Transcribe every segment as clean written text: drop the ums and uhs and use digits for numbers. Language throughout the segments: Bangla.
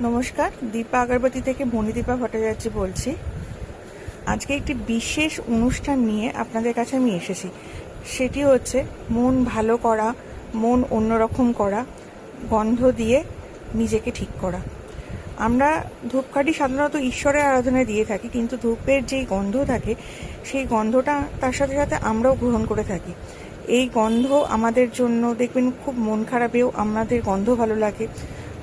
নমস্কার, দীপা আগরবাতি থেকে বনিদীপা ভট্টাচার্য বলছি। আজকে একটি বিশেষ অনুষ্ঠান নিয়ে আপনাদের কাছে আমি এসেছি। সেটি হচ্ছে মন ভালো করা, মন অন্যরকম করা, গন্ধ দিয়ে নিজেকে ঠিক করা। আমরা ধূপকাঠি সাধারণত ঈশ্বরের আরাধনায় দিয়ে থাকি, কিন্তু ধূপের যেই গন্ধ থাকে সেই গন্ধটা তার সাথে সাথে আমরাও গ্রহণ করে থাকি। এই গন্ধ আমাদের জন্য দেখবেন খুব মন খারাপেও আমাদের গন্ধ ভালো লাগে,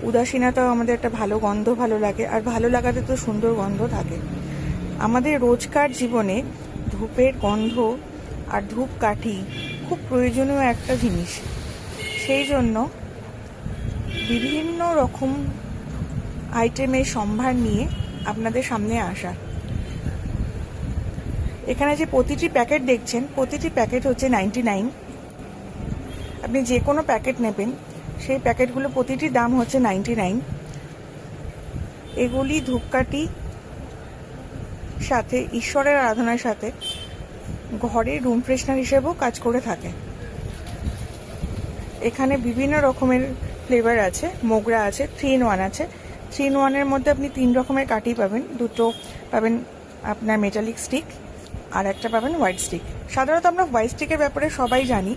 উদাসীনতাও আমাদের একটা ভালো গন্ধ ভালো লাগে, আর ভালো লাগাতে তো সুন্দর গন্ধ থাকে। আমাদের রোজকার জীবনে ধূপের গন্ধ আর ধূপকাঠি খুব প্রয়োজনীয় একটা জিনিস। সেই জন্য বিভিন্ন রকম আইটেমের সম্ভার নিয়ে আপনাদের সামনে আসা। এখানে যে প্রতিটি প্যাকেট দেখছেন, প্রতিটি প্যাকেট হচ্ছে 99। আপনি যে কোনো প্যাকেট নেবেন, সেই প্যাকেটগুলো প্রতিটি দাম হচ্ছে 99। এগুলি ধূপকাঠি সাথে ঈশ্বরের আরাধনার সাথে ঘরে রুম ফ্রেশনার হিসেবেও কাজ করে থাকে। এখানে বিভিন্ন রকমের ফ্লেভার আছে, মোগরা আছে, 3-in-1 আছে। 3-in-1-এর মধ্যে আপনি 3 রকমের কাঠি পাবেন। দুটো পাবেন আপনার মেটালিক স্টিক, আর একটা পাবেন হোয়াইট স্টিক। সাধারণত আমরা হোয়াইট স্টিকের ব্যাপারে সবাই জানি,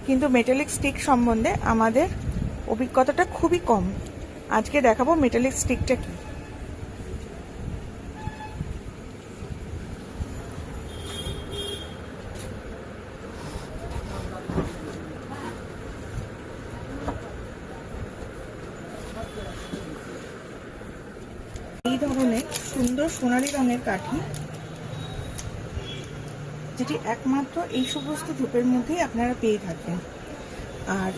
কিন্তু মেটালিক স্টিক সম্বন্ধে আমাদের অভিজ্ঞতাটা খুবই কম। আজকে দেখাবো মেটালিক স্টিকটা কি। এই ধরনের সুন্দর সোনালী রঙের কাঠি, যেটি একমাত্র এই সমস্ত ধূপের মধ্যেই আপনারা পেয়ে থাকবেন। আর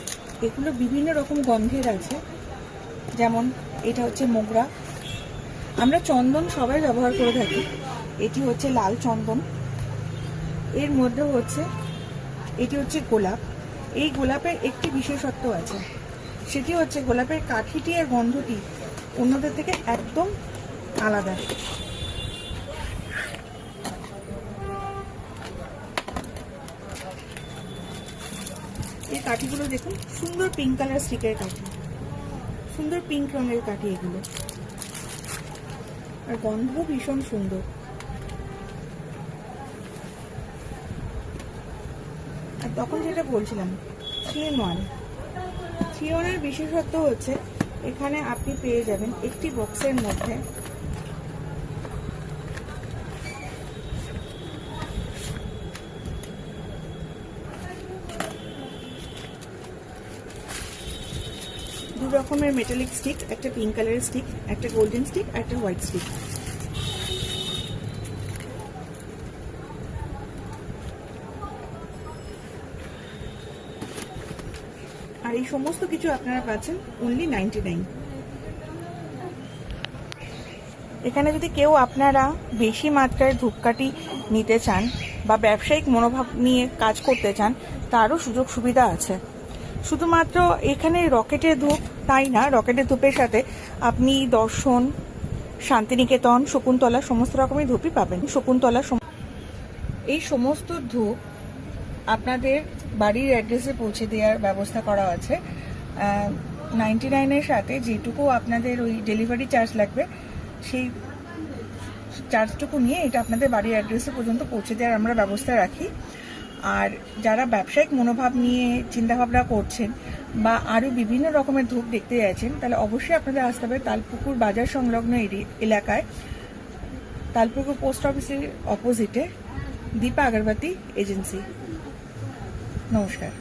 এগুলো বিভিন্ন রকম গন্ধের আছে, যেমন এটা হচ্ছে মোগরা। আমরা চন্দন সবাই ব্যবহার করে থাকি, এটি হচ্ছে লাল চন্দন। এর মধ্যে হচ্ছে এটি হচ্ছে গোলাপ। এই গোলাপের একটি বিশেষত্ব আছে, সেটি হচ্ছে গোলাপের কাঠিটি আর গন্ধটি অন্যদের থেকে একদম আলাদা। এই কাঠিগুলো দেখুন, সুন্দর পিঙ্ক কালার স্টিকের কাঠি, সুন্দর পিঙ্ক রঙের কাঠি এগুলো, আর গন্ধ ভীষণ সুন্দর। আর তখন যেটা বলছিলাম, 3-in-1 এর বিশেষত্ব হচ্ছে এখানে আপনি পেয়ে যাবেন একটি বক্সের মধ্যে দু রকমের মেটালিক স্টিক, একটা পিঙ্ক কালারের স্টিক, একটা গোল্ডেন স্টিক, একটা হোয়াইট স্টিক। আর এই সমস্ত কিছু আপনারা পাচ্ছেন অনলি 99। এখানে যদি কেউ আপনারা বেশি মাত্রায় ধূপকাঠি নিতে চান বা ব্যবসায়িক মনোভাব নিয়ে কাজ করতে চান, তারও সুযোগ সুবিধা আছে। শুধুমাত্র এখানে রকেটের ধূপ তাই না, রকেটের ধূপের সাথে আপনি দর্শন, শান্তিনিকেতন, শকুন্তলা সমস্ত রকমের ধূপই পাবেন। শকুন্তলা এই সমস্ত ধূপ আপনাদের বাড়ির অ্যাড্রেসে পৌঁছে দেওয়ার ব্যবস্থা করা আছে। 99-এর সাথে যেটুকু আপনাদের ওই ডেলিভারি চার্জ লাগবে, সেই চার্জটুকু নিয়ে এটা আপনাদের বাড়ির অ্যাড্রেসে পর্যন্ত পৌঁছে দেওয়ার আমরা ব্যবস্থা রাখি। আর যারা ব্যবসায়িক মনোভাব নিয়ে চিন্তাভাবনা করছেন বা আরও বিভিন্ন রকমের ধূপ দেখতে যাচ্ছেন, তাহলে অবশ্যই আপনাদের আসতে হবে তালপুকুর বাজার সংলগ্ন এলাকায়, তালপুকুর পোস্ট অফিসের অপোজিটে দীপা আগরবাতি এজেন্সি। নমস্কার।